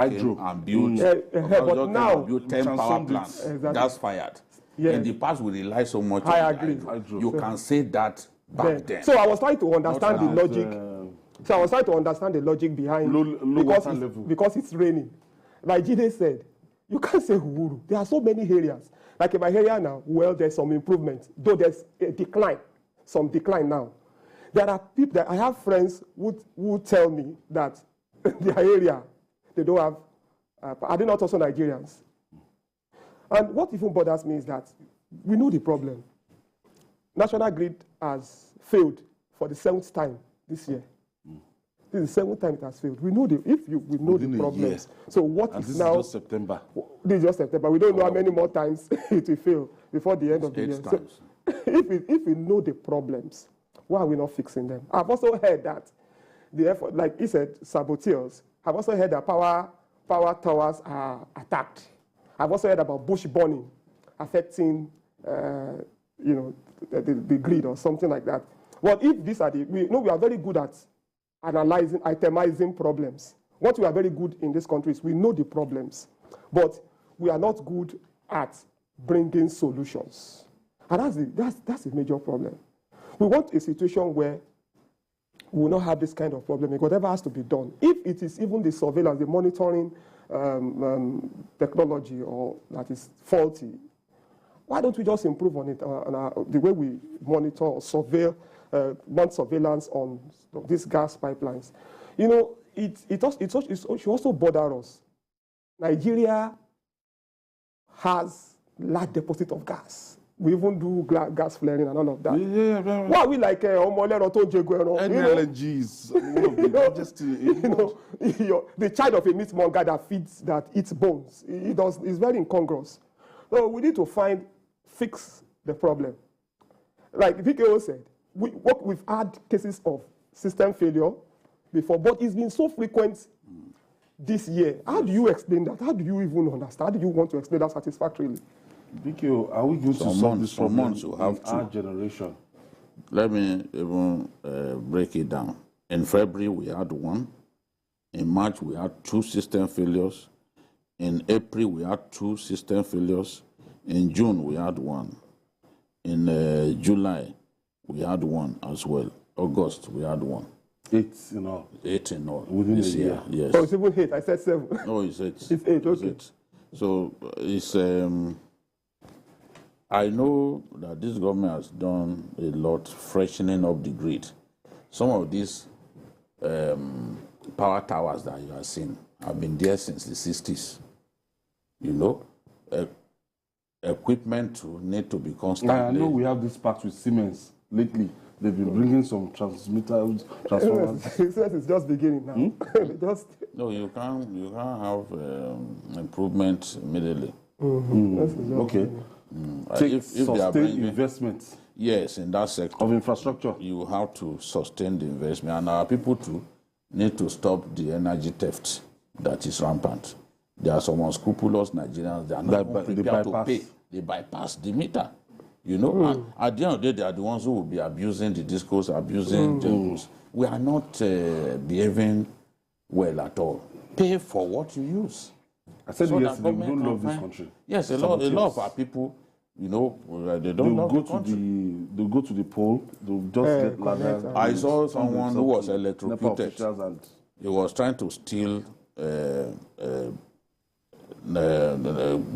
came and built, but now built 10 power plants, gas fired. Yeah. In the past, we rely so much on hydro. You can say that back then. So I was trying to understand the logic. So I was trying to understand the logic behind because it's raining. Like Jide said, you can't say Uhuru. There are so many areas. Like in my area now, well, there's some improvement, though there's a decline, some decline now. There are people that I have friends who tell me that their area, they don't have, are they not also Nigerians? And what even bothers me is that we know the problem. National Grid has failed for the 7th time this year. This is the 7th time it has failed. We know the problems. So what is now? This is just September. This is just September. We don't know how many more times it will fail before the end of the year. So if we know the problems, why are we not fixing them? I've also heard that the effort, like he said, saboteurs. I've also heard that power towers are attacked. I've also heard about bush burning affecting, the grid or something like that. Well, if these are we are very good at analyzing, itemizing problems. What we are very good in this country is we know the problems, but we are not good at bringing solutions. And that's a major problem. We want a situation where we will not have this kind of problem. Whatever has to be done, if it is even the surveillance, the monitoring technology or that is faulty, why don't we just improve on it, the way we monitor or surveil, mount surveillance on these gas pipelines? You know, it should also bother us. Nigeria has large deposit of gas. We even do gas flaring and all of that. Why are we like LNGs? The child of a meatmonger that eats bones. It's very incongruous. So we need to fix the problem. Like VKO said, we've had cases of system failure before, but it's been so frequent this year. How do you explain that? How do you even understand? How do you want to explain that satisfactorily? BKO, are we going to solve this problem in our generation? Let me even break it down. In February, we had one. In March, we had 2 system failures. In April, we had 2 system failures. In June, we had 1. In July, we had 1 as well. August, we had 1. 8 in all. 8 in all. Within this year. Yes. Oh, it's even 8. I said 7. No, it's 8. It's 8, okay. It's 8. So it's I know that this government has done a lot freshening up the grid. Some of these power towers that you are seeing have been there since the 60s. You know, equipment need to be constantly. I know we have this pact with Siemens lately. They've been bringing some transformers. It's just beginning now. No, you can't have improvement immediately. Okay. If they are bringing investments, yes, in that sector of infrastructure, you have to sustain the investment, and our people too need to stop the energy theft that is rampant. There are some unscrupulous Nigerians that are not prepared to pay. They bypass the meter, you know. And at the end of the day, they are the ones who will be abusing the discourse, abusing the. We are not behaving well at all. Pay for what you use. I said yesterday, we don't love this country. Yes, a lot of our people, you know, they don't love the country. They'll go to the poll, they'll just get ladders. I saw someone who was electrocuted. He was trying to steal the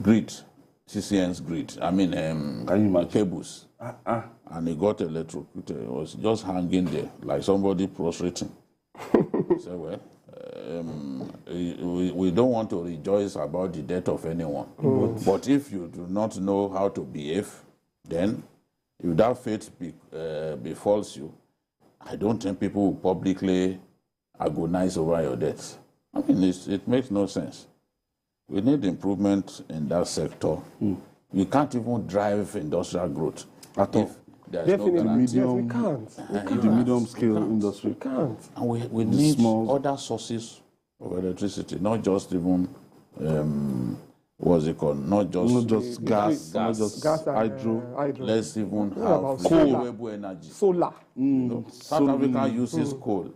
grid, CCN's grid. I mean, cables. And he got electrocuted. He was just hanging there, like somebody prostrating. So, well, we don't want to rejoice about the death of anyone. But if you do not know how to behave, then if that fate befalls you, I don't think people will publicly agonize over your death. I mean, it makes no sense. We need improvement in that sector. You can't even drive industrial growth at all. Definitely, the medium, we can't. The medium scale industry. We can't. And we need other sources of electricity, not just even what's it called? Not just gas, not just hydro. Let's even have renewable energy. Solar. South Africa uses coal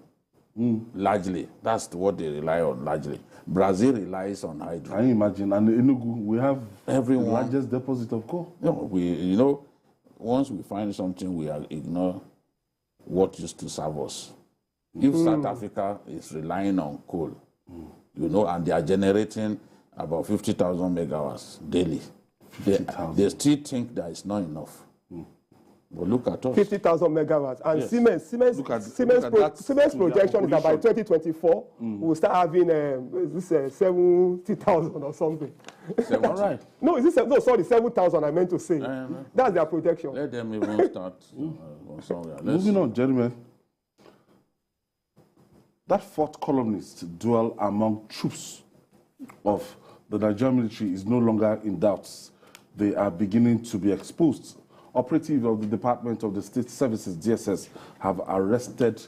largely. That's what they rely on largely. Brazil relies on hydro. Can you imagine? And in Enugu, we have the Everyone, largest deposit of coal. no, once we find something, we ignore what used to serve us. If South Africa is relying on coal, and they are generating about 50,000 megawatts daily, they still think that it's not enough. But look at us. 50,000 megawatts. And Yes. Siemens projection is that by 2024, we'll start having 70,000 or something. All right. No, 7,000 I meant to say. That's their projection. Let them even start somewhere. Moving on, gentlemen. That fourth columnist dwell among troops of the Nigerian military is no longer in doubt. They are beginning to be exposed. Operatives of the Department of the State Services, DSS, have arrested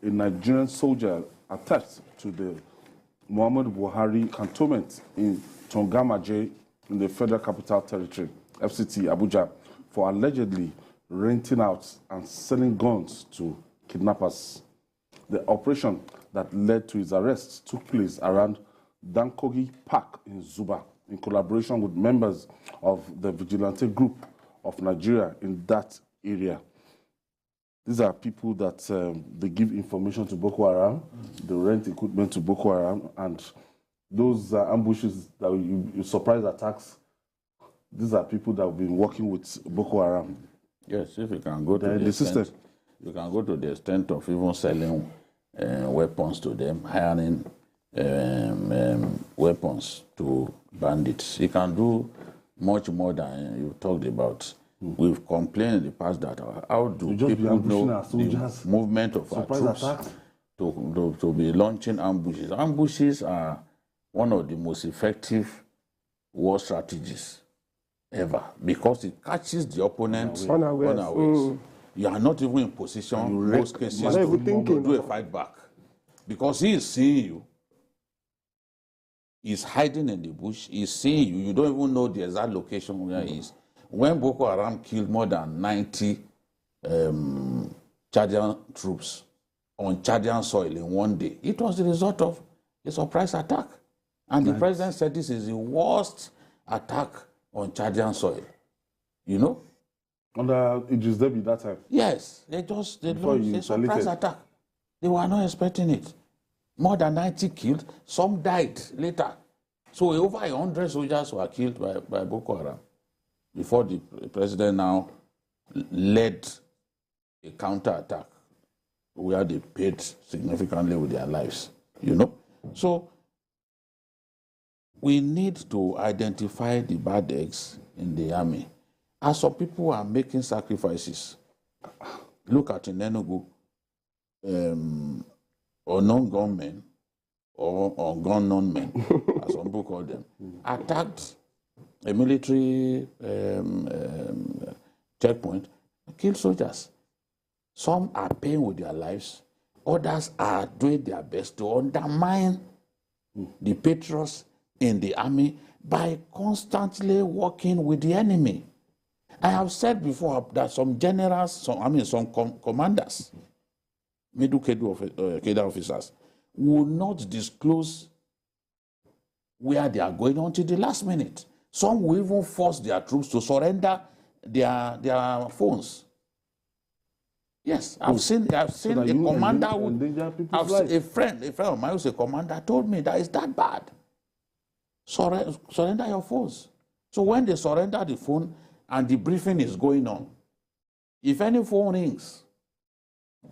a Nigerian soldier attached to the Muhammad Buhari cantonment in Tongamaje in the Federal Capital Territory, FCT, Abuja, for allegedly renting out and selling guns to kidnappers. The operation that led to his arrest took place around Dankogi Park in Zuba in collaboration with members of the vigilante group of Nigeria in that area. These are people that they give information to Boko Haram, they rent equipment to Boko Haram, and those ambushes, that you surprise attacks, these are people that have been working with Boko Haram. Yes, if you can go to the extent, you can go to the extent of even selling weapons to them, hiring weapons to bandits. You can do much more than you talked about. We've complained in the past that how do people know the movement of our troops to be launching ambushes? Ambushes are one of the most effective war strategies ever because it catches the opponent unawares. You are not even in position in most cases to do a fight back because he is seeing you. He's hiding in the bush. He's seeing you. You don't even know the exact location where he is. When Boko Haram killed more than 90 Chadian troops on Chadian soil in one day, it was the result of a surprise attack. And the president said this is the worst attack on Chadian soil. You know? Under Idris Deby that time? Yes. They launched a surprise attack. They were not expecting it. More than 90 killed. Some died later. So over 100 soldiers were killed by Boko Haram before the president now led a counterattack where they paid significantly with their lives, you know? So we need to identify the bad eggs in the army. As some people are making sacrifices, look at in Enugu, unknown gunmen or gun-known men, as some people call them, attacked a military checkpoint, killed soldiers. Some are paying with their lives. Others are doing their best to undermine the patriots in the army by constantly working with the enemy. I have said before that some generals, some commanders, middle cadre officers, will not disclose where they are going until the last minute. Some will even force their troops to surrender their phones. Yes, I've seen a commander a friend of mine who's a commander told me that it's that bad. Surrender your phones. So when they surrender the phone and the briefing is going on, if any phone rings,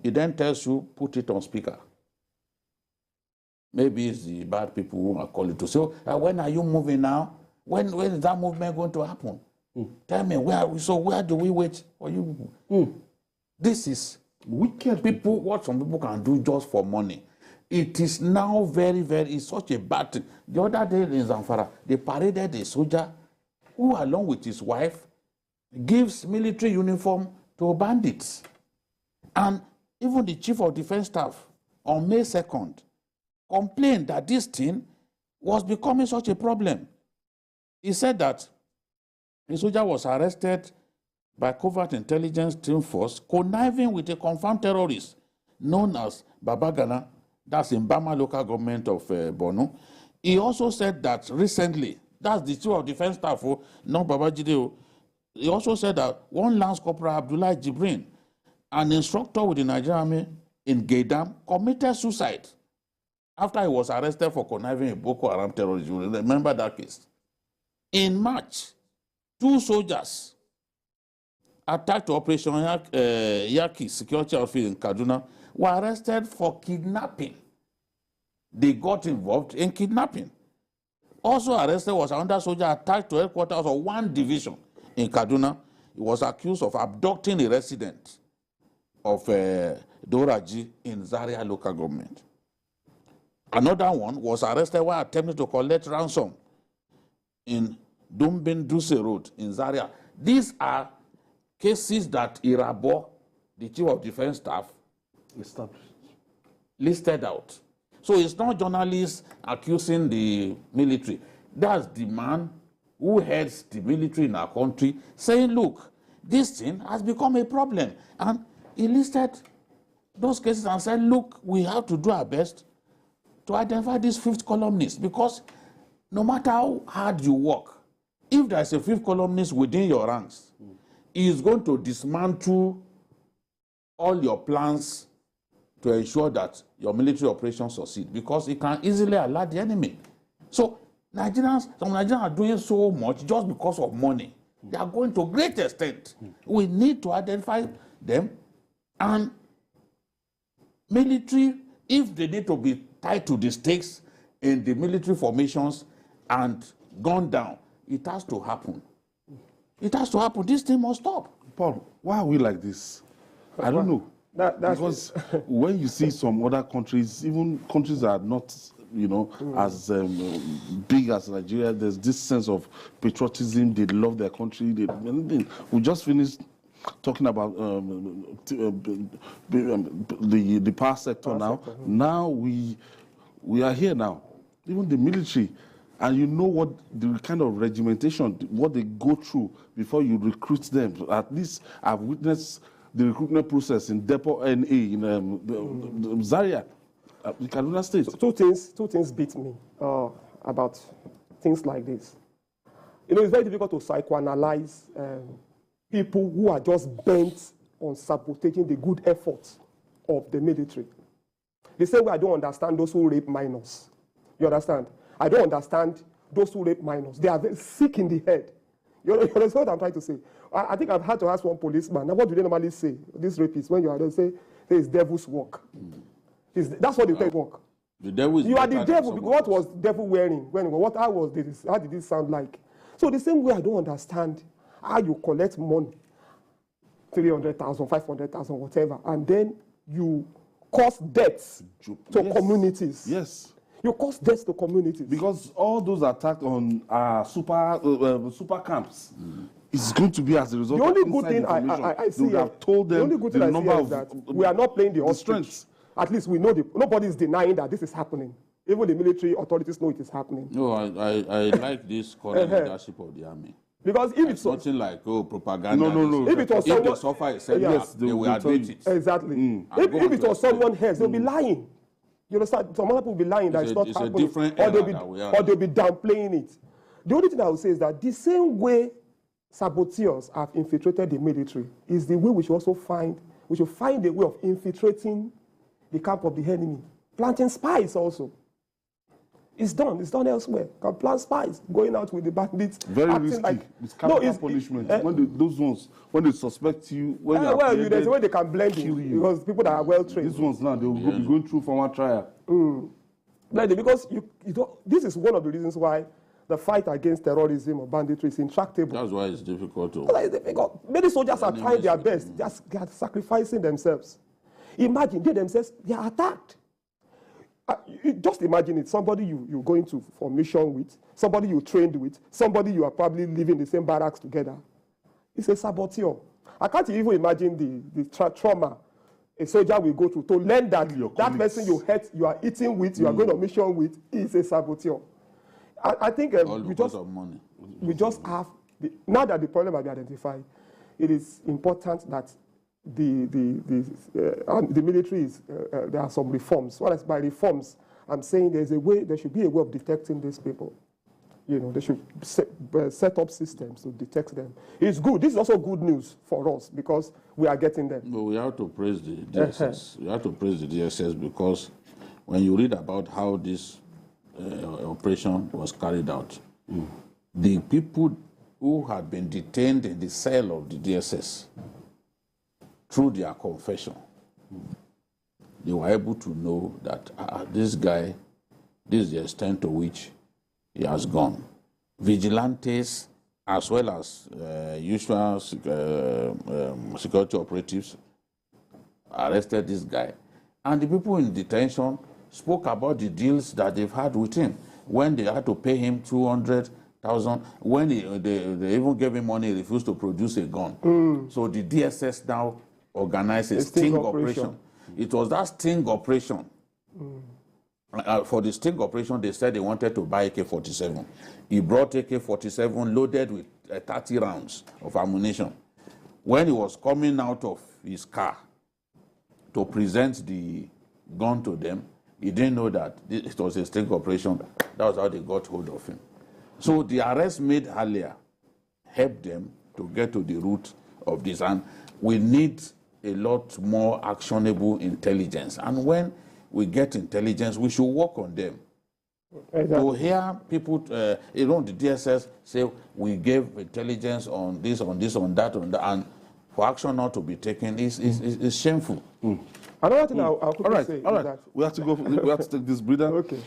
it then tells you, put it on speaker. Maybe it's the bad people who are calling to say, when are you moving now? When is that movement going to happen? Tell me, where do we wait for you? This is wicked. What some people can do just for money. It is now it's such a bad thing. The other day in Zamfara, they paraded a soldier who, along with his wife, gives military uniform to bandits. And even the chief of defense staff on May 2nd complained that this thing was becoming such a problem. He said that the soldier was arrested by covert intelligence team force conniving with a confirmed terrorist known as Babagana, that's in Bama local government of Borno. He also said that recently, that's the Chief of Defense Staff, not Babajide. He also said that one Lance Corporal Abdullah Jibrin, an instructor with the Nigerian Army in Gaydam, committed suicide after he was arrested for conniving in Boko Haram terrorism. You remember that case? In March, 2 soldiers attacked Operation Yaki security outfit in Kaduna were arrested for kidnapping. They got involved in kidnapping. Also arrested was another soldier attached to headquarters of 1 division in Kaduna. He was accused of abducting a resident of Doraji in Zaria local government. Another one was arrested while attempting to collect ransom in Dumbin Duse Road in Zaria. These are cases that Irabo, the Chief of Defense Staff, listed out. So it's not journalists accusing the military. That's the man who heads the military in our country saying, look, this thing has become a problem. And he listed those cases and said, look, we have to do our best to identify this 5th columnist, because no matter how hard you work, if there's a 5th columnist within your ranks, he is going to dismantle all your plans to ensure that your military operations succeed, because it can easily alert the enemy. So some Nigerians are doing so much just because of money. They are going to a great extent. We need to identify them, and military, if they need to be tied to the stakes in the military formations and gone down, it has to happen. It has to happen. This thing must stop. Paul, why are we like this? I don't know. Because when you see some other countries, even countries that are not, as big as Nigeria, there's this sense of patriotism. They love their country. We just finished talking about the power sector now. Now we are here now. Even the military, and you know what the kind of regimentation, what they go through before you recruit them. At least I've witnessed the recruitment process in Depot NA in Zaria, in Kaduna State. So two things beat me about things like this. It's very difficult to psychoanalyze people who are just bent on sabotaging the good efforts of the military. The same way I don't understand those who rape minors. You understand? I don't understand those who rape minors. They are very sick in the head. You understand what I'm trying to say? I think I've had to ask one policeman, now what do they normally say? This rapist, when you are there, say, it's devil's work. That's what they say work. The devil is you are the devil. Because what was the devil wearing? How did this sound like? So the same way I don't understand how you collect money, 300,000, 500,000, whatever, and then you cause debts to communities. Yes. You cause debts to communities. Because all those attacks on super camps is going to be as a result the only of good thing I see have told them the only good thing I see is that we are not playing the ostrich. At least we know nobody is denying that this is happening. Even the military authorities know it is happening. No, I like this current leadership of the army. Because if it's nothing like propaganda. No. If it was someone, they suffer a setback, they will admit it. Exactly. If it was someone else, they'll be lying. You understand? Some other people will be lying that it's not happening, or they'll be downplaying it. The only thing I would say is that the same way saboteurs have infiltrated the military is the way we should also find a way of infiltrating the camp of the enemy, planting spies also. It's done elsewhere. You can plant spies, going out with the bandits. Very risky. It's capital punishment. When they suspect you, there's a way they can blend you because people that are well trained. These ones now, they will be going through formal trial. Because this is one of the reasons why the fight against terrorism or banditry is intractable. That's why it's difficult to. It's difficult. Many soldiers are trying their best. They are sacrificing themselves. Imagine they themselves, they are attacked. Just imagine it, somebody you're going to for mission with, somebody you trained with, somebody you are probably living in the same barracks together. It's a saboteur. I can't even imagine the trauma a soldier will go through to learn that that person you are eating with, you are going on mission with, is a saboteur. I think we just have, now that the problem has been identified, it is important that the military there are some reforms. By reforms, I'm saying there should be a way of detecting these people. You know, they should set up systems to detect them. It's good. This is also good news for us because we are getting them. But we have to praise the DSS. We have to praise the DSS because when you read about how this operation was carried out, the people who had been detained in the cell of the DSS, through their confession, they were able to know that this guy, this is the extent to which he has gone. Vigilantes, as well as usual security operatives, arrested this guy. And the people in detention spoke about the deals that they've had with him. When they had to pay him 200,000, when they even gave him money, he refused to produce a gun. So the DSS now organized a sting operation. It was that sting operation. For the sting operation, they said they wanted to buy AK-47. He brought AK-47 loaded with 30 rounds of ammunition. When he was coming out of his car to present the gun to them, he didn't know that it was a sting operation. That was how they got hold of him. So the arrest made earlier helped them to get to the root of this. And we need a lot more actionable intelligence. And when we get intelligence, we should work on them. Exactly. To hear people, the DSS say, we gave intelligence on this, on that, and for action not to be taken is shameful. Another thing I'll quickly say is that... We have to go. We have to take this breather. Okay.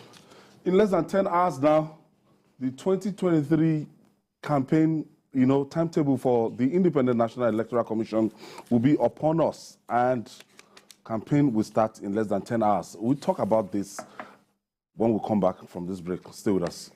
In less than 10 hours now, the 2023 campaign, timetable for the Independent National Electoral Commission will be upon us, and campaign will start in less than 10 hours. We'll talk about this when we come back from this break. Stay with us.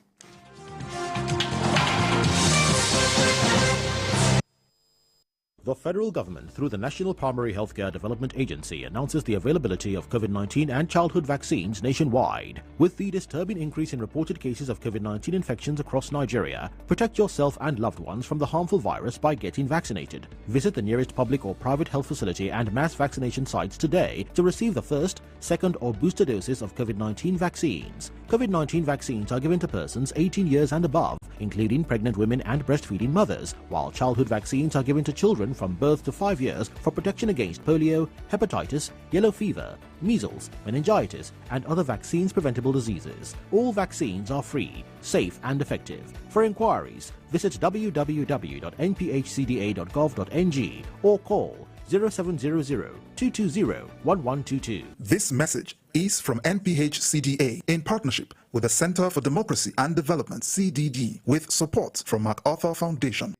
The federal government, through the National Primary Healthcare Development Agency, announces the availability of COVID-19 and childhood vaccines nationwide. With the disturbing increase in reported cases of COVID-19 infections across Nigeria, protect yourself and loved ones from the harmful virus by getting vaccinated. Visit the nearest public or private health facility and mass vaccination sites today to receive the first, second, or booster doses of COVID-19 vaccines. COVID-19 vaccines are given to persons 18 years and above, including pregnant women and breastfeeding mothers, while childhood vaccines are given to children from birth to 5 years for protection against polio, hepatitis, yellow fever, measles, meningitis, and other vaccines-preventable diseases. All vaccines are free, safe, and effective. For inquiries, visit www.nphcda.gov.ng or call 0700-220-1122. This message is from NPHCDA in partnership with the Center for Democracy and Development, CDD, with support from MacArthur Foundation.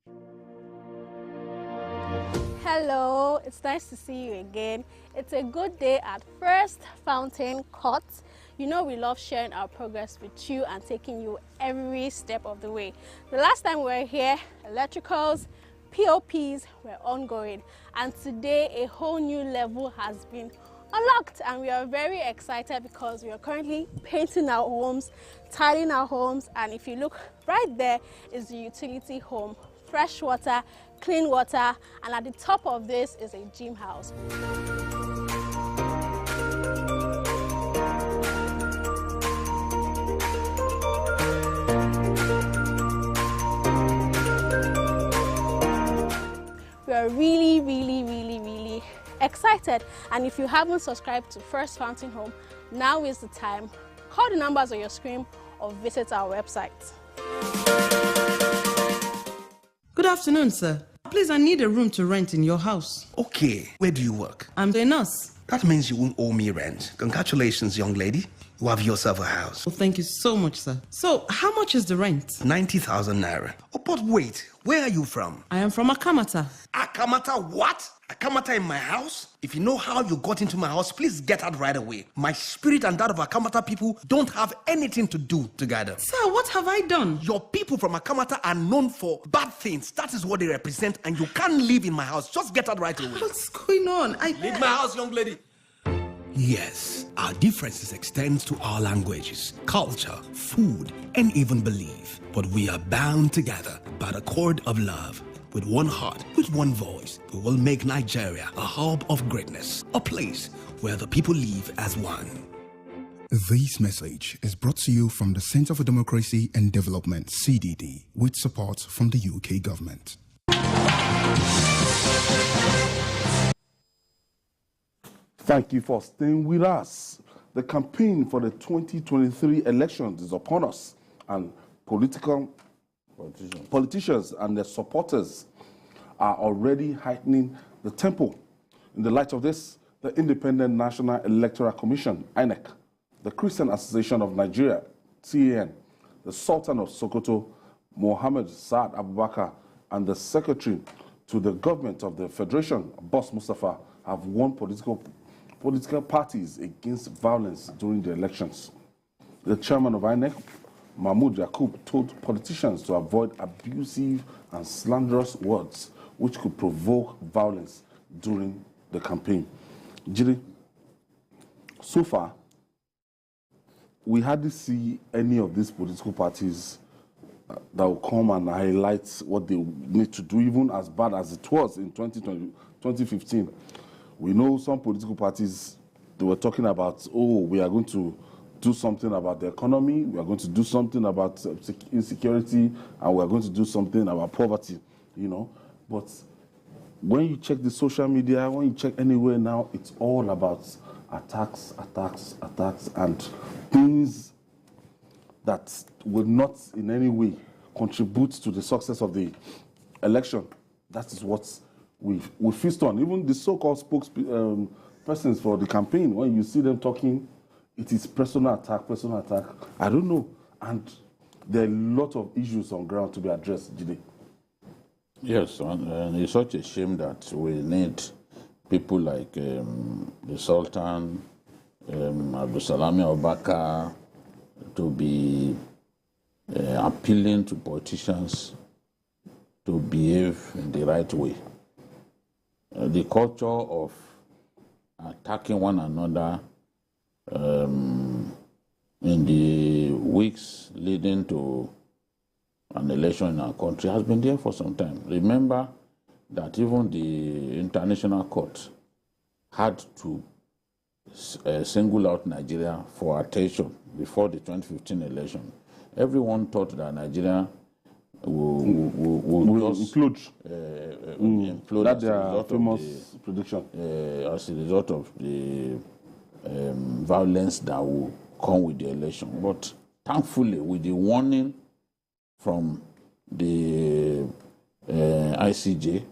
Hello, it's nice to see you again. It's a good day at First Fountain Court. You know we love sharing our progress with you and taking you every step of the way. The last time we were here, electricals, POPs were ongoing, and today a whole new level has been unlocked, and we are very excited because we are currently painting our homes, tiling our homes, and if you look right there is the utility home, fresh water, clean water, and at the top of this is a gym house. We are really excited, and if you haven't subscribed to First Fountain Home, now is the time. Call the numbers on your screen or visit our website. Good afternoon, sir. Please, I need a room to rent in your house. Okay, where do you work? I'm a nurse. That means you won't owe me rent. Congratulations, young lady. You have yourself a house. Well, thank you so much, sir. So, how much is the rent? 90,000 naira. Oh, but wait, where are you from? I am from Akamata. Akamata what? Akamata in my house? If you know how you got into my house, please get out right away. My spirit and that of Akamata people don't have anything to do together. Sir, what have I done? Your people from Akamata are known for bad things. That is what they represent, and you can't live in my house. Just get out right away. What's going on? Leave my house, young lady. Yes, our differences extend to our languages, culture, food, and even belief. But we are bound together by the cord of love. With one heart, with one voice, we will make Nigeria a hub of greatness, a place where the people live as one. This message is brought to you from the Center for Democracy and Development, CDD, with support from the UK government. Thank you for staying with us. The campaign for the 2023 elections is upon us, and politicians and their supporters are already heightening the tempo. In the light of this, the Independent National Electoral Commission, INEC, the Christian Association of Nigeria, CAN, the Sultan of Sokoto, Mohammed Saad Abubakar, and the Secretary to the government of the Federation, Boss Mustafa, have warned political parties against violence during the elections. The chairman of INEC, Mahmoud Yakub, told politicians to avoid abusive and slanderous words which could provoke violence during the campaign. Jiri, so far, we hardly see any of these political parties that will come and highlight what they need to do, even as bad as it was in 2015. We know some political parties, they were talking about, oh, we are going to do something about the economy, we are going to do something about insecurity, and we are going to do something about poverty, you know. But when you check the social media, when you check anywhere now, it's all about attacks, and things that will not in any way contribute to the success of the election. That is what we feast on. Even the so-called spokespersons for the campaign, when you see them talking, it is personal attack. I don't know. And there are a lot of issues on ground to be addressed, Jide. Yes, and it's such a shame that we need people like the Sultan, Abdusalami Abubakar, to be appealing to politicians to behave in the right way. The culture of attacking one another in the weeks leading to an election in our country has been there for some time. Remember that even the International Court had to single out Nigeria for attention before the 2015 election. Everyone thought that Nigeria will just implode that's their famous prediction. As a result of the violence that will come with the election. But thankfully, with the warning from the ICJ,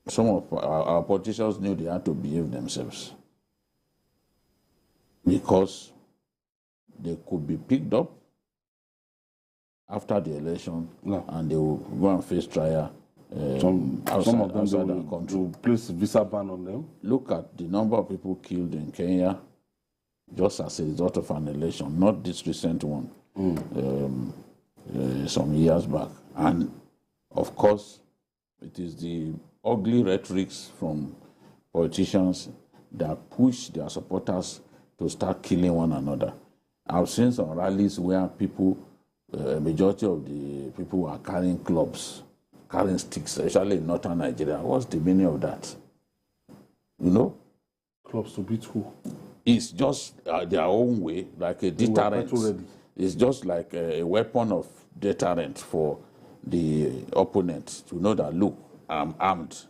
some of our politicians knew they had to behave themselves because they could be picked up after the election and they will go and face trial some of them will place visa ban on them. Look at the number of people killed in Kenya just as a result of an election, not this recent one, some years back. And of course, it is the ugly rhetorics from politicians that push their supporters to start killing one another. I've seen some rallies where people, majority of the people were carrying clubs, carrying sticks, especially in northern Nigeria. What's the meaning of that? You know? Clubs to beat who? It's just their own way, like a deterrent. It's just like a weapon of deterrent for the opponent to know that, look, I'm armed,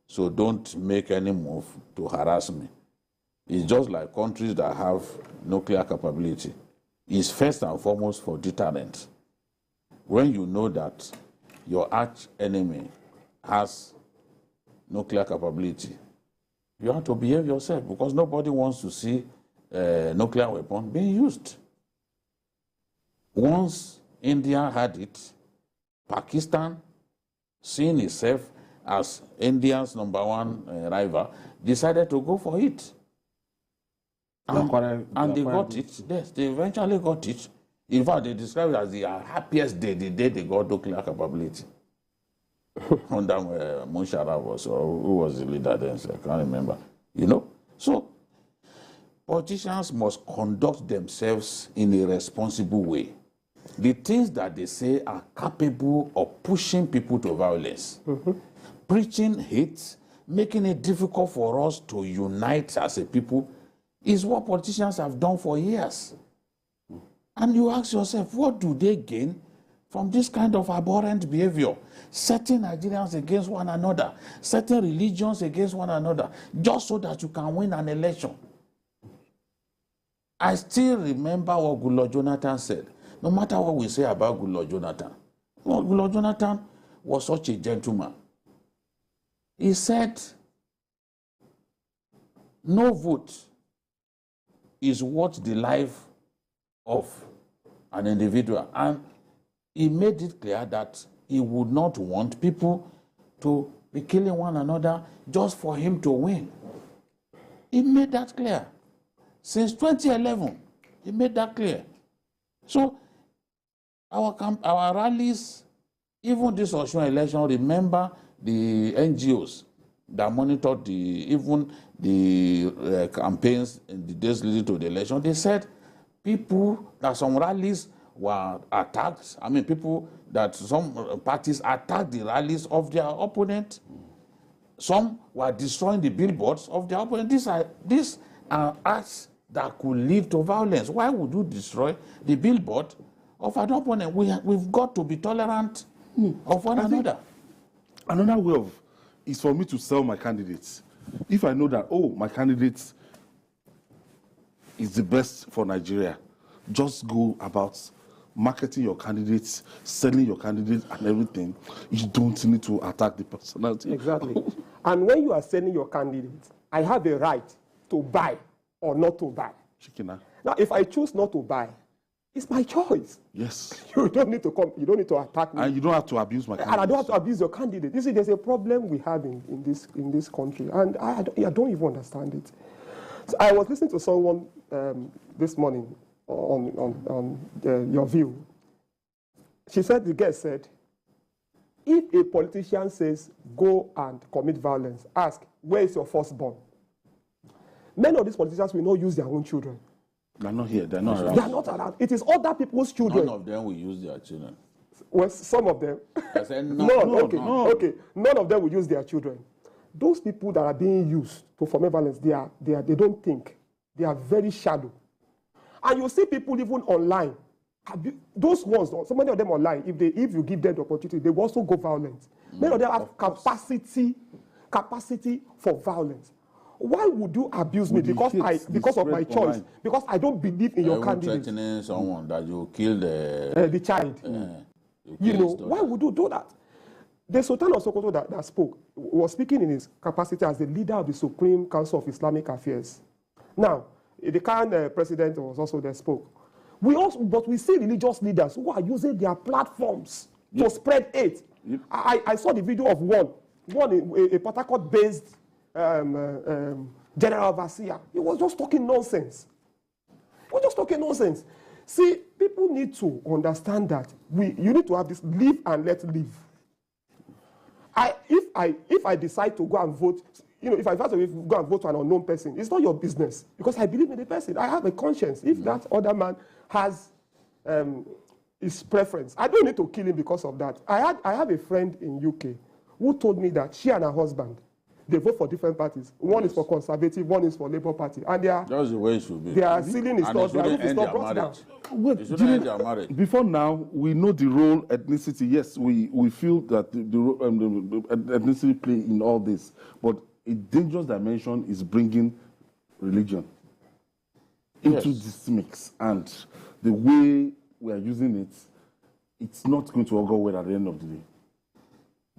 so don't make any move to harass me. It's just like countries that have nuclear capability. It's first and foremost for deterrent. When you know that your arch enemy has nuclear capability, you have to behave yourself because nobody wants to see a nuclear weapon being used. Once India had it, Pakistan, seeing itself as India's #1 rival, decided to go for it. And they got it. Yes, they eventually got it. In fact, they described it as the happiest day, the day they got nuclear capability. Under Musharraf was, or who was the leader then? So I can't remember. You know? So, politicians must conduct themselves in a responsible way. The things that they say are capable of pushing people to violence. Preaching hate, making it difficult for us to unite as a people. It's what politicians have done for years. And you ask yourself, what do they gain from this kind of abhorrent behavior? Setting Nigerians against one another, setting religions against one another, just so that you can win an election. I still remember what Goodluck Jonathan said. No matter what we say about Goodluck Jonathan, Goodluck Jonathan was such a gentleman. He said, no vote is worth the life of an individual. And he made it clear that he would not want people to be killing one another just for him to win. He made that clear. Since 2011, he made that clear. So our rallies, even this Osun election, remember the NGOs that monitored even the campaigns in the days leading to the election. They said some rallies were attacked. I mean, some parties attacked the rallies of their opponent. Some were destroying the billboards of their opponent. These are acts that could lead to violence. Why would you destroy the billboard of an opponent? We've got to be tolerant of one another. Another way is for me to sell my candidates. If I know that, my candidate is the best for Nigeria, just go about marketing your candidates, selling your candidates and everything. You don't need to attack the personality. Exactly. And when you are selling your candidates, I have a right to buy or not to buy. Shikina. Now, if I choose not to buy, it's my choice. Yes. You don't need to come. You don't need to attack me. And you don't have to abuse my candidate. And I don't have to abuse your candidate. You see, there's a problem we have in this country, and I don't even understand it. So I was listening to someone this morning on Your View. She said, the guest said, if a politician says, go and commit violence, ask, where is your firstborn? Many of these politicians will not use their own children. They're not here. They're not around. They are not around. It is other people's children. None of them will use their children. Well, some of them. I said no. Okay. None of them will use their children. Those people that are being used to foment violence, they don't think. They are very shallow. And you see people even online. Those ones, so many of them online, if you give them the opportunity, they will also go violent. Many of them have capacity for violence. Why would you abuse me because of my choice? Online. Because I don't believe in your candidate. Threatening someone that you kill the child. Why would you do that? The Sultan of Sokoto that spoke was speaking in his capacity as the leader of the Supreme Council of Islamic Affairs. Now, the current president was also there spoke. But we see religious leaders who are using their platforms to spread hate. Yep. I saw the video of one a Port Harcourt-based general overseer. He was just talking nonsense. See, people need to understand that you need to have this live and let live. If I decide to go and vote, if I decide to go and vote to an unknown person, it's not your business because I believe in the person. I have a conscience. If that other man has his preference, I don't need to kill him because of that. I have a friend in UK who told me that she and her husband, they vote for different parties. One is for Conservative, one is for Labour Party. And that's the way it should be. Their ceiling is not, their roof is not brought down. Before now, we know the role ethnicity. Yes, we feel that the ethnicity play in all this. But a dangerous dimension is bringing religion into this mix. And the way we are using it, it's not going to all go well at the end of the day.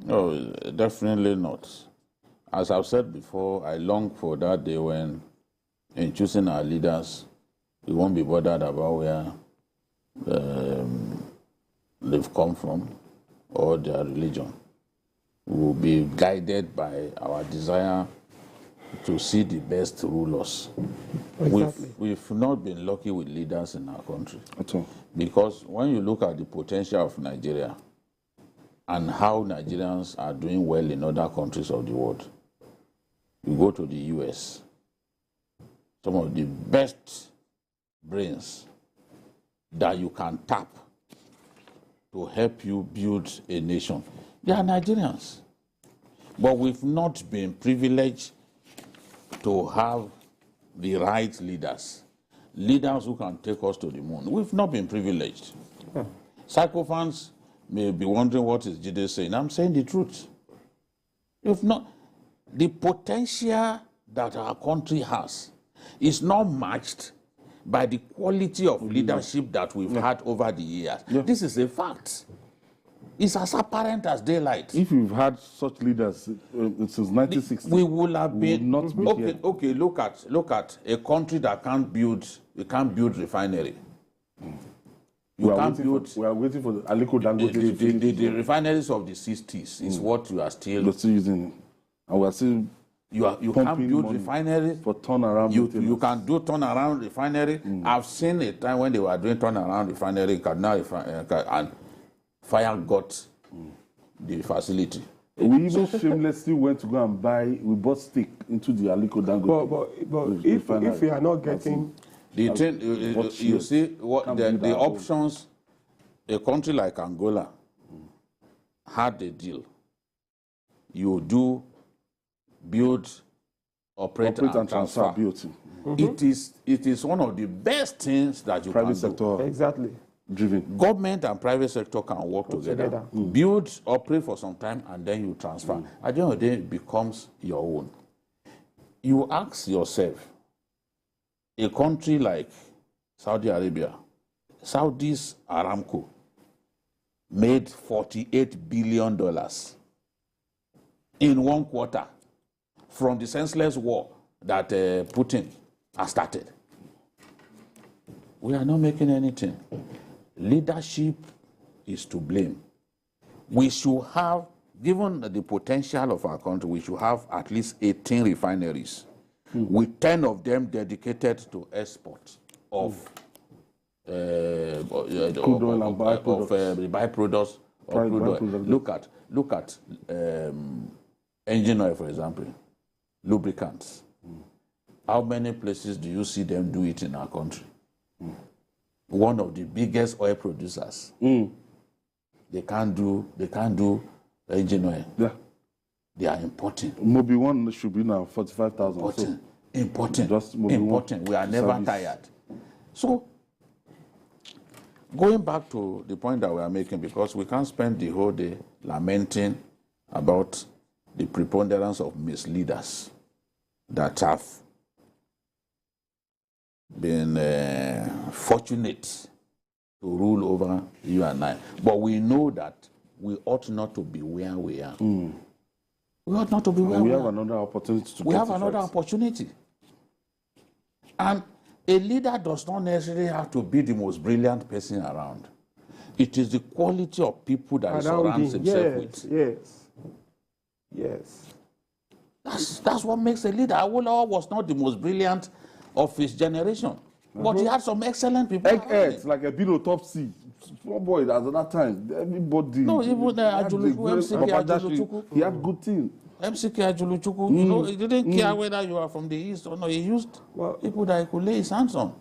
No, definitely not. As I've said before, I long for that day when, in choosing our leaders, we won't be bothered about where they've come from or their religion. We will be guided by our desire to see the best rulers. Exactly. We've not been lucky with leaders in our country. At all. Because when you look at the potential of Nigeria and how Nigerians are doing well in other countries of the world, you go to the US, some of the best brains that you can tap to help you build a nation, they are Nigerians. But we've not been privileged to have the right leaders, leaders who can take us to the moon. We've not been privileged. Psychophants may be wondering what is Jide saying. I'm saying the truth. If not, the potential that our country has is not matched by the quality of leadership that we've had over the years. This is a fact. It's as apparent as daylight. If we've had such leaders since 1960, we will have been not be here. Okay. Look at a country that can't build refinery. We are waiting for the Aliko Dangote. The refineries of the 60s is what you are still using, and we are still. You can't build refinery for turnaround. You can do turnaround refinery. I've seen a time when they were doing turnaround refinery and fire got the facility. We even shamelessly went to go and we bought stake into the Aliko Dangote. But if we are not getting the thing, you see what the options. A country like Angola had a deal. You do build, operate and transfer. It is one of the best things that you private can sector do. Exactly. Driven. Government and private sector can work together. Build, operate for some time, and then you transfer. At the end of the day, it becomes your own. You ask yourself, a country like Saudi Arabia, Saudi's Aramco, made $48 billion in 1 quarter from the senseless war that Putin has started. We are not making anything. Leadership is to blame. We should have, given the potential of our country, we should have at least 18 refineries, with 10 of them dedicated to export of crude oil and byproducts. Look at engine oil, for example, lubricants. How many places do you see them do it in our country? One of the biggest oil producers. They can't do engine oil. Yeah. They are importing. Mobi 1 should be now 45,000. Importing. We are never tired. So, going back to the point that we are making, because we can't spend the whole day lamenting about the preponderance of misleaders that have been fortunate to rule over you and I. But we know that we ought not to be where we are. We ought not to be where we are. We have another opportunity to We have another opportunity. And a leader does not necessarily have to be the most brilliant person around. It is the quality of people that he surrounds himself with. Yes. That's what makes a leader. Awolowo was not the most brilliant of his generation, but he had some excellent people. Eggheads, like a bit of top C. Small boy at that time. Everybody. No, even he had good things. MCK Ajuluchukwu, you know, he didn't care whether you are from the east or not. He used people that he could lay his hands on.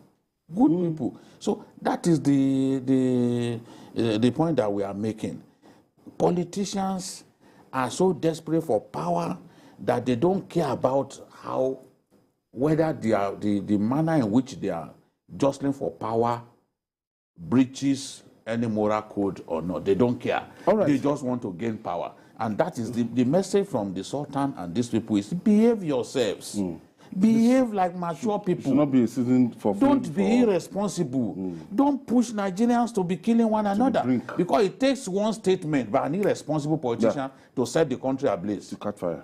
Good people. So that is the point that we are making. Politicians are so desperate for power that they don't care about whether the manner in which they are jostling for power breaches any moral code or not. They don't care. They just want to gain power. And that is the message from the Sultan and these people is behave yourselves. Behave like mature people. Should not be a season for Don't be irresponsible. Don't push Nigerians to be killing one another. Because it takes one statement by an irresponsible politician to set the country ablaze. To catch fire.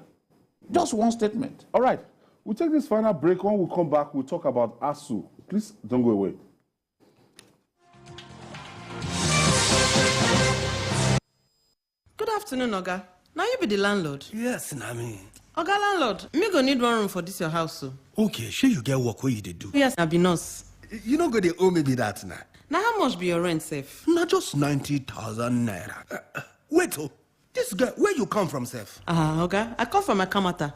Just one statement. All right. We'll take this final break. When we come back, we'll talk about ASU. Please don't go away. Good afternoon, Oga. Now you be the landlord. Yes, Nami. Oga landlord, me go need one room for this your house, so. Okay, sure you get work where you dey do. Yes, I be nurse. You know go dey owe me be that now. Now how much be your rent, safe? Not just 90,000 naira. Wait, this guy, where you come from, Sef? Oga, I come from Akamata.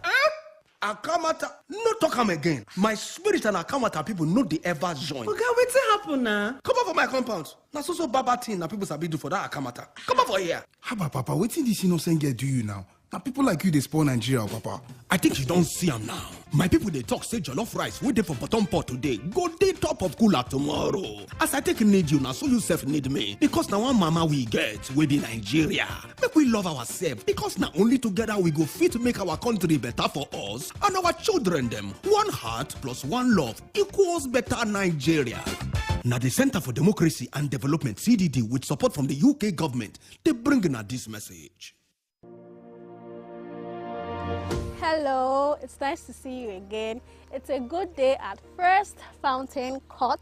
Akamata? No talk am again. My spirit and Akamata people no dey ever join. Oga, wetin happen now? Come over for my compound. Na so baba thing na people sabi do for that Akamata. Come over for here. Haba, Papa, wetin this innocent girl do you now? Now people like you, they spoil Nigeria, Papa. I think you don't see them now. My people, they talk, say jollof rice, we dey for bottom pot today. Go dey top of cooler tomorrow. As I take need you now, so you self need me. Because now one mama we get, we be Nigeria. Make we love ourselves. Because now only together we go fit make our country better for us and our children them. One heart plus one love equals better Nigeria. Now the Center for Democracy and Development, CDD, with support from the UK government, they bring in this message. Hello, it's nice to see you again. It's a good day at First Fountain Court.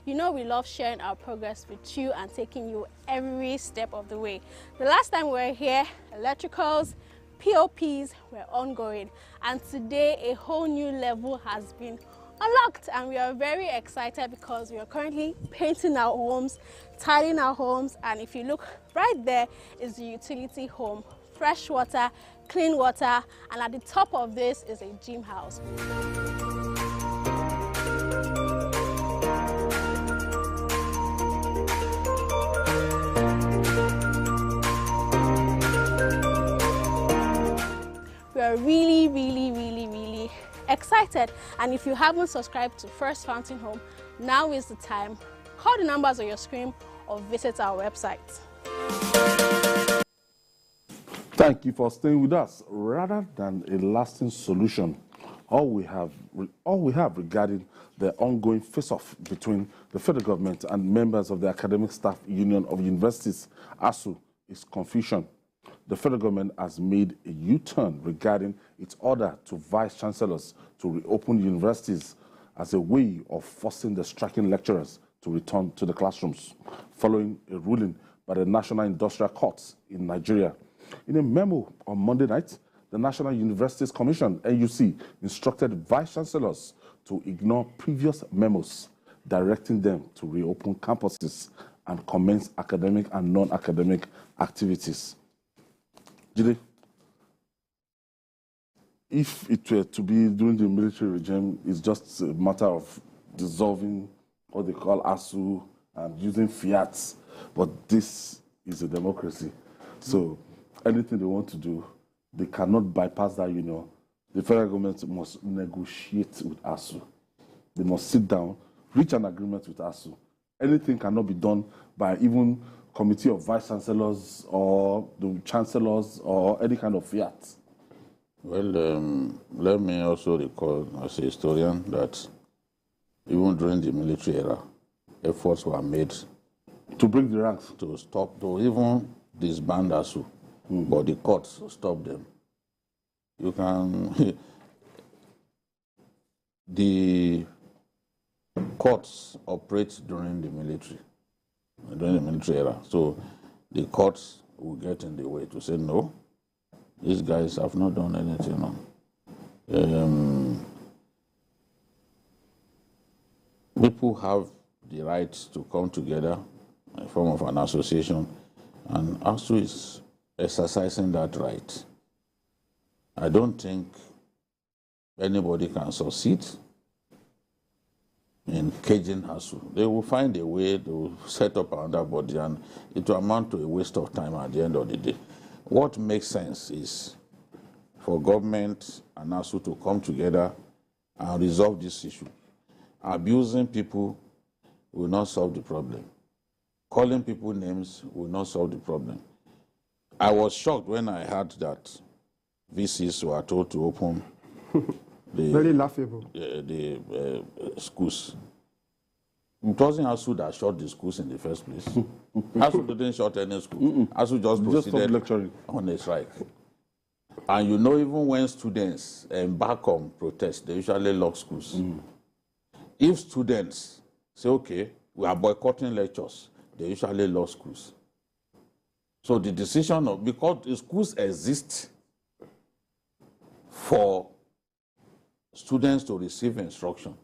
You know we love sharing our progress with you and taking you every step of the way. The last time we were here, electricals, POPs were ongoing, and today a whole new level has been unlocked, and we are very excited because we are currently painting our homes, tidying our homes, and if you look right there is the utility home. Fresh water, clean water, and at the top of this is a gym house. We are really excited, and if you haven't subscribed to First Fountain Home, now is the time. Call the numbers on your screen or visit our website. Thank you for staying with us. Rather than a lasting solution, all we have regarding the ongoing face-off between the federal government and members of the Academic Staff Union of Universities, ASU, is confusion. The federal government has made a U-turn regarding its order to vice-chancellors to reopen universities as a way of forcing the striking lecturers to return to the classrooms, following a ruling by the National Industrial Court in Nigeria. In a memo on Monday night, the National Universities Commission, NUC, instructed vice-chancellors to ignore previous memos directing them to reopen campuses and commence academic and non-academic activities. Jide, if it were to be during the military regime, it's just a matter of dissolving what they call ASU and using fiat, but this is a democracy. So anything they want to do, they cannot bypass that union. The federal government must negotiate with ASU. They must sit down, reach an agreement with ASU. Anything cannot be done by even committee of vice-chancellors or the chancellors or any kind of fiat. Well, let me also recall as a historian that even during the military era, efforts were made to break the ranks, to stop, to even disband ASU. But the courts stopped them. You can... the courts operate during the military era. So the courts will get in the way to say, no, these guys have not done anything wrong. People have the right to come together in the form of an association, and ASU is exercising that right. I don't think anybody can succeed in caging ASU. They will find a way to set up another body, and it will amount to a waste of time at the end of the day. What makes sense is for government and ASU to come together and resolve this issue. Abusing people will not solve the problem. Calling people names will not solve the problem. I was shocked when I heard that VCs were told to open the, very laughable. The schools. It wasn't ASU that shut the schools in the first place. ASU didn't shut any school. ASU just proceeded lecturing on a strike. And you know, even when students embark on protest, they usually lock schools. If students say, okay, we are boycotting lectures, they usually lock schools. So the decision of, because the schools exist for students to receive instruction,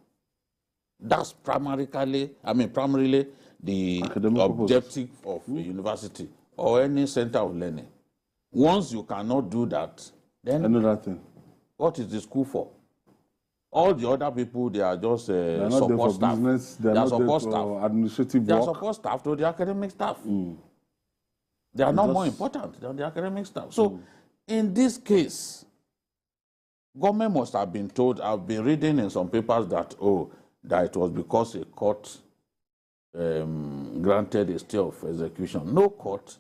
that's primarily the objective of a university or any center of learning. Once you cannot do that, then another thing. What is the school for? All the other people, they are just support staff. Business, they are support staff. Administrative they work. Are support staff to the academic staff. They are not more important than the academic staff. So in this case, government must have been told, I've been reading in some papers that, that it was because a court granted a stay of execution. No court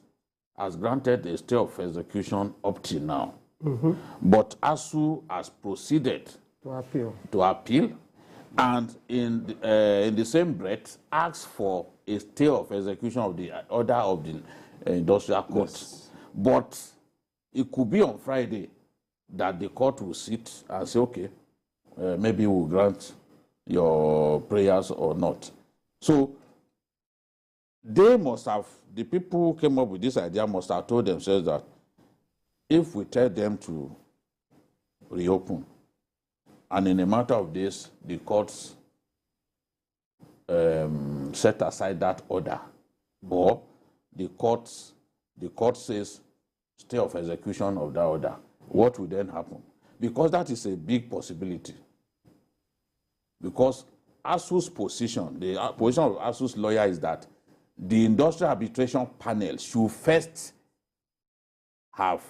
has granted a stay of execution up till now. But ASU has proceeded to appeal and in the same breath asked for a stay of execution of the order of the industrial court. Yes. But it could be on Friday that the court will sit and say, okay, maybe we'll grant your prayers or not. So they must have, the people who came up with this idea must have told themselves that if we tell them to reopen, and in a matter of days, the courts set aside that order, or the court says stay of execution of that order, what will then happen? Because that is a big possibility. Because ASU's position, the position of ASU's lawyer is that the industrial arbitration panel should first have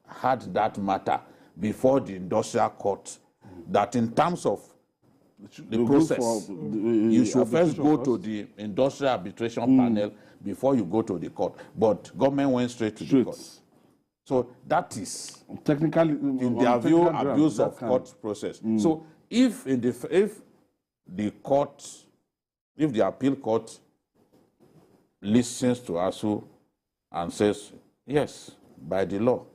had that matter before the industrial court, that in terms of the process, you should first go to the industrial arbitration panel before you go to the court. But government went straight to the court. So that is technically, in their view, abuse of court process. So if the appeal court listens to ASU and says, yes, by the law,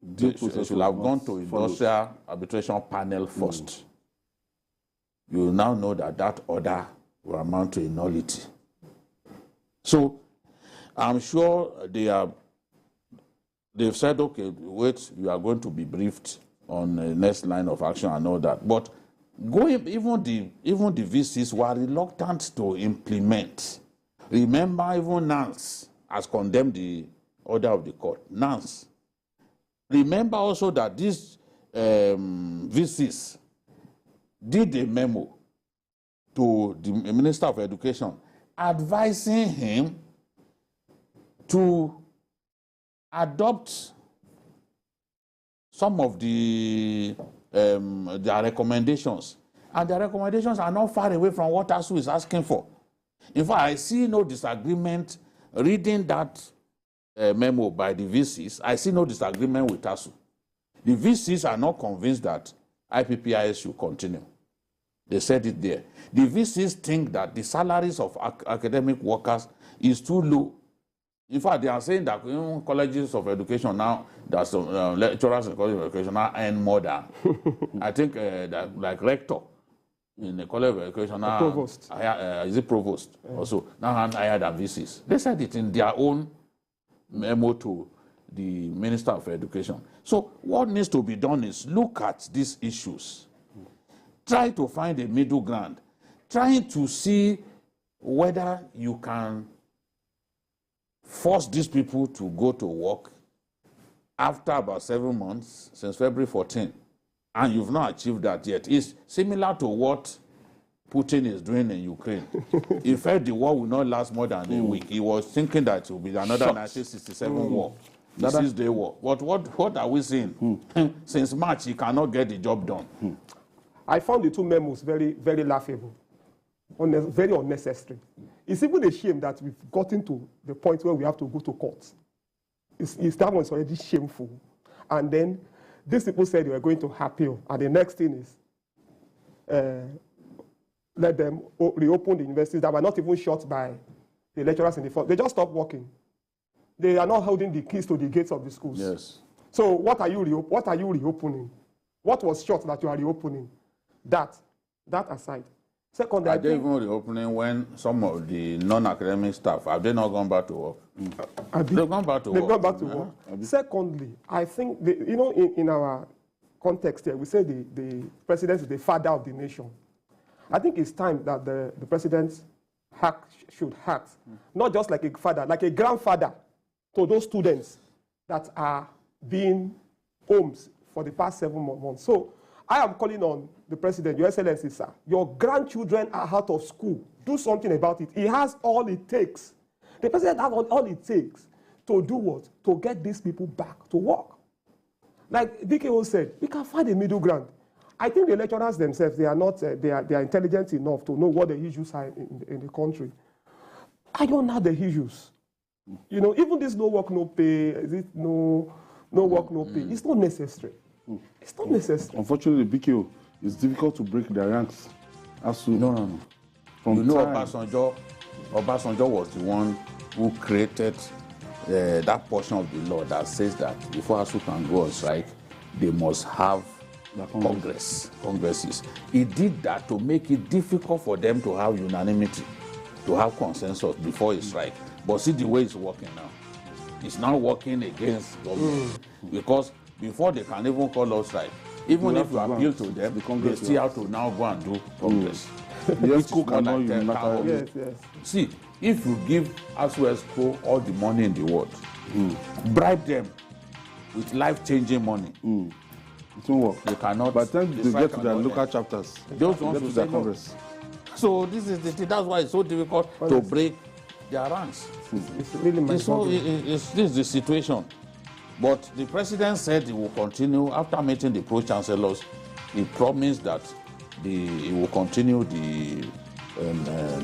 they should have gone to industrial arbitration panel first. You will now know that that order will amount to a nullity. So I'm sure they've said, okay, wait, you are going to be briefed on the next line of action and all that. But even the VCs were reluctant to implement. Remember, even NANS has condemned the order of the court. NANS. Remember also that these VCs did a memo to the Minister of Education advising him to adopt some of their recommendations. And the recommendations are not far away from what ASU is asking for. In fact, I see no disagreement reading that memo by the VCs. I see no disagreement with ASU. The VCs are not convinced that IPPIS should continue. They said it there. The VCs think that the salaries of academic workers is too low. In fact, they are saying that colleges of education now, that some lecturers in colleges of education now earn more than, I think, that, like rector in the college of education now, provost. Is it provost also, now higher than VCs. They said it in their own memo to the Minister of Education. So what needs to be done is look at these issues, try to find a middle ground, trying to see whether you can force these people to go to work after about 7 months, since February 14, and you've not achieved that yet. It's similar to what Putin is doing in Ukraine. He felt the war will not last more than a week. He was thinking that it will be another 1967 war, the 6-day war. But what are we seeing? Since March, he cannot get the job done. I found the two memos very, very laughable, very unnecessary. It's even a shame that we've gotten to the point where we have to go to court. That one's already shameful. And then these people said they were going to appeal, and the next thing is let them reopen the universities that were not even shut by the lecturers in the front. They just stopped working. They are not holding the keys to the gates of the schools. Yes. So what are you reopening? What was shut that you are reopening? That aside. Secondly, are they even reopening when some of the non-academic staff, have they not gone back to work? They've gone back to work. They've gone back to work. Secondly, I think, in our context here, we say the president is the father of the nation. I think it's time that the president should act, not just like a father, like a grandfather to those students that are being homes for the past 7 months. So I am calling on the president, Your Excellency, sir. Your grandchildren are out of school. Do something about it. He has all it takes. The president has all it takes to do what? To get these people back to work. Like BKO said, we can find a middle ground. I think the lecturers themselves, they are not, they are intelligent enough to know what the issues are in the country. I don't know the issues. You know, even this no work, no pay, is it no work, no pay? It's not necessary. It's not necessary. Unfortunately, BKO, it's difficult to break their ranks. No. From Obasanjo was the one who created that portion of the law that says that before ASUU can go on strike, they must have congresses. He did that to make it difficult for them to have unanimity, to have consensus before a strike. But see the way it's working now. It's now working against government. Because before they can even call us strike, even if you appeal to them, they still have to now go and do Congress. Yes, See, if you give ASUU all the money in the world, bribe them with life-changing money, it won't work. You cannot. By the time they get to their local chapters, those ones to their Congress. So this is the thing. That's why it's so difficult to break their ranks. It's really this is the situation. But the president said he will continue after meeting the pro-chancellors. He promised that he will continue the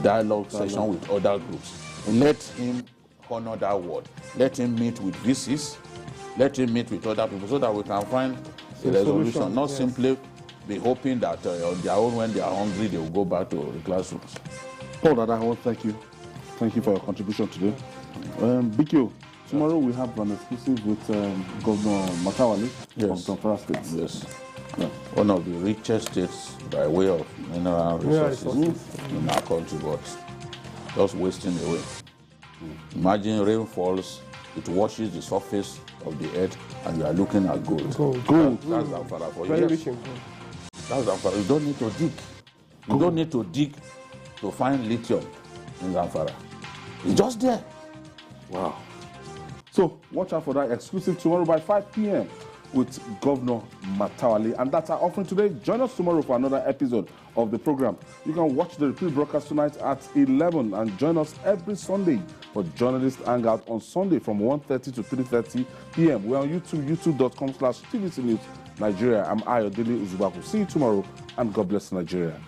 dialogue session with other groups. Let him honor that word. Let him meet with VCs. Let him meet with other people so that we can find a resolution. Not simply be hoping that on their own, when they are hungry, they will go back to the classrooms. Paul Dada, I want to thank you. Thank you for your contribution today. BQ, tomorrow we have an exclusive with Governor Matawale from Zamfara State. Yes. Yeah. One of the richest states by way of mineral resources in our country, but just wasting away. Imagine rain falls, it washes the surface of the earth, and you are looking at gold. That's Zamfara for you. That's Zamfara. You don't need to dig. You don't need to dig to find lithium in Zamfara. It's just there. Wow. So watch out for that exclusive tomorrow by 5 p.m. with Governor Matawale. And that's our offering today. Join us tomorrow for another episode of the program. You can watch the repeat broadcast tonight at 11 and join us every Sunday for Journalist Hangout on Sunday from 1:30 to 3:30 p.m. We're on YouTube, youtube.com/TVC News Nigeria. I'm Ayodele Uzubaku. See you tomorrow and God bless Nigeria.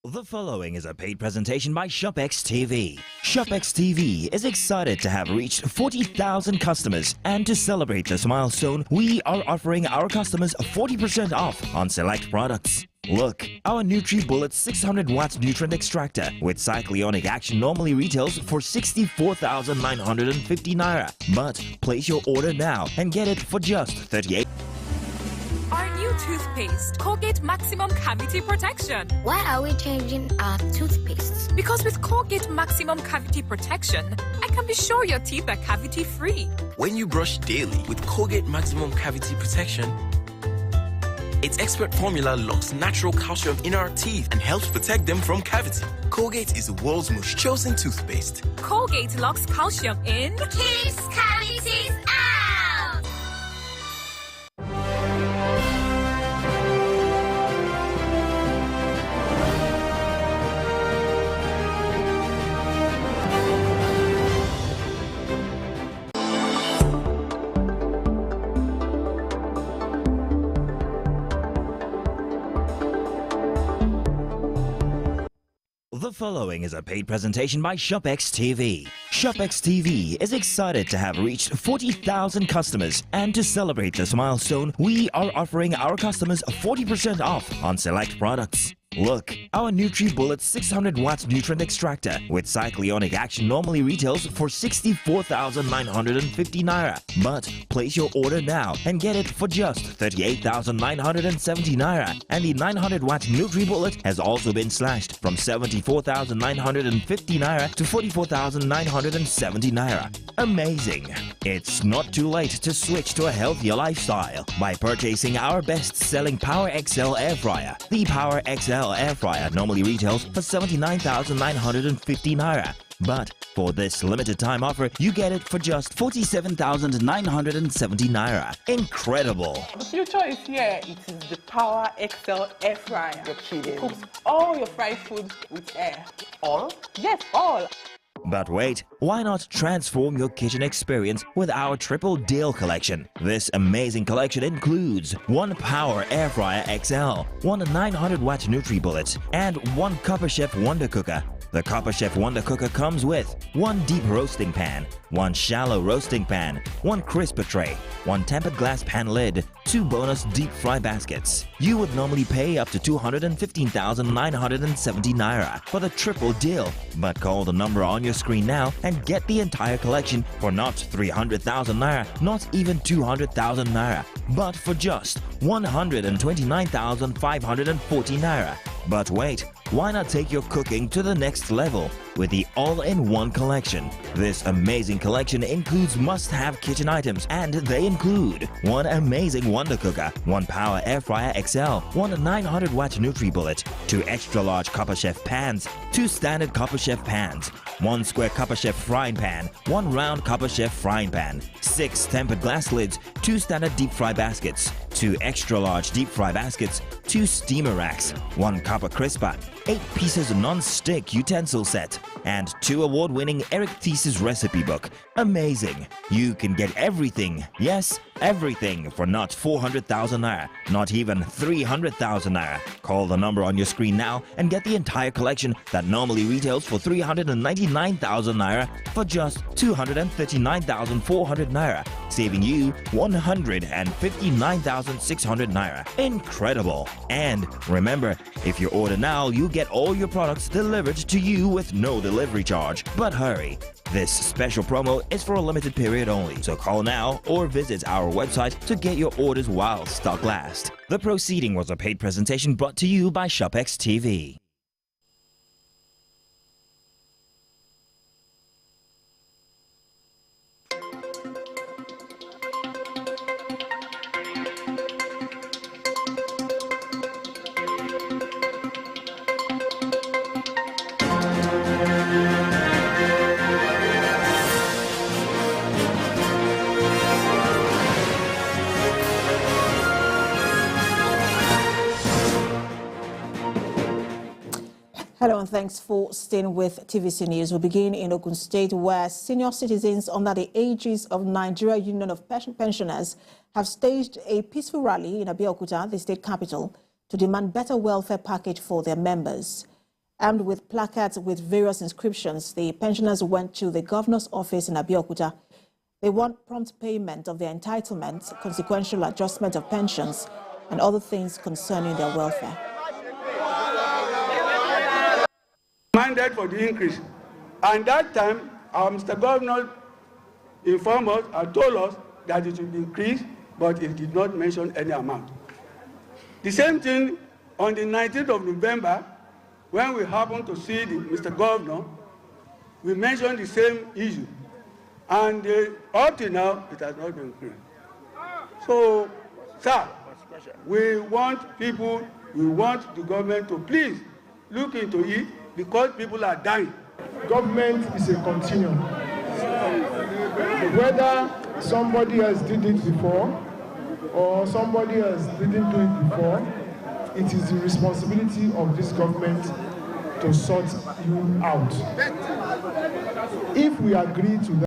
The following is a paid presentation by ShopX TV. ShopX TV is excited to have reached 40,000 customers, and to celebrate this milestone, we are offering our customers 40% off on select products. Look, our Nutri-Bullet 600 watts nutrient extractor with cyclionic action normally retails for 64,950 naira. But place your order now and get it for just 38. Our new toothpaste, Colgate Maximum Cavity Protection. Why are we changing our toothpaste? Because with Colgate Maximum Cavity Protection, I can be sure your teeth are cavity-free. When you brush daily with Colgate Maximum Cavity Protection, its expert formula locks natural calcium in our teeth and helps protect them from cavity. Colgate is the world's most chosen toothpaste. Colgate locks calcium in, keeps cavities out. The following is a paid presentation by ShopX TV. ShopX TV is excited to have reached 40,000 customers, and to celebrate this milestone, we are offering our customers 40% off on select products. Look, our Nutri-Bullet 600 watts nutrient extractor with cyclionic action normally retails for 64,950 naira. But place your order now and get it for just 38,970 naira. And the 900 watts Nutri-Bullet has also been slashed from 74,950 naira to 44,970 naira. Amazing! It's not too late to switch to a healthier lifestyle by purchasing our best-selling Power XL air fryer. The Power XL XL air fryer normally retails for 79,950 naira. But for this limited time offer, you get it for just 47,970 naira. Incredible! The future is here. It is the Power XL air fryer. You're kidding. It cooks all your fried food with air. All? Yes, all. But wait, why not transform your kitchen experience with our triple deal collection? This amazing collection includes one Power Air Fryer XL, one 900-watt NutriBullet, and one Copper Chef Wonder Cooker. The Copper Chef Wonder Cooker comes with one deep roasting pan, one shallow roasting pan, one crisper tray, one tempered glass pan lid, 2 bonus deep fry baskets. You would normally pay up to 215,970 naira for the triple deal, but call the number on your screen now and get the entire collection for not 300,000 naira, not even 200,000 naira, but for just 129,540 naira. But wait, why not take your cooking to the next level with the all-in-one collection? This amazing collection includes must-have kitchen items, and they include one amazing Wonder Cooker, one Power Air Fryer XL, one 900-watt NutriBullet, 2 extra-large Copper Chef pans, 2 standard Copper Chef pans, 1 square Copper Chef frying pan, 1 round Copper Chef frying pan, 6 tempered glass lids, 2 standard deep fry baskets, 2 extra-large deep fry baskets, 2 steamer racks, 1 copper crisper, 8 pieces non-stick utensil set, and 2 award-winning Eric Thesis recipe book. Amazing! You can get everything, yes, everything, for not 400,000 naira, not even 300,000 naira. Call the number on your screen now and get the entire collection that normally retails for 399,000 naira for just 239,400 naira, saving you 159,600 naira. Incredible! And remember, if you order now, you get all your products delivered to you with no delivery charge. But hurry! This special promo is for a limited period only, so call now or visit our website to get your orders while stock lasts. The proceeding was a paid presentation brought to you by ShopX TV. Hello and thanks for staying with TVC News. We begin in Ogun State, where senior citizens under the aegis of Nigeria Union of Pensioners have staged a peaceful rally in Abeokuta, the state capital, to demand better welfare package for their members. Armed with placards with various inscriptions, the pensioners went to the governor's office in Abeokuta. They want prompt payment of their entitlements, consequential adjustment of pensions, and other things concerning their welfare. Demanded for the increase, and that time our Mr. Governor informed us and told us that it would be increased, but it did not mention any amount. The same thing on the 19th of November, when we happened to see Mr. Governor, we mentioned the same issue, and up to now it has not been increased. So, sir, we want the government to please look into it, because people are dying. Government is a continuum. Whether somebody else did it before or somebody else didn't do it before, it is the responsibility of this government to sort you out. If we agree to that,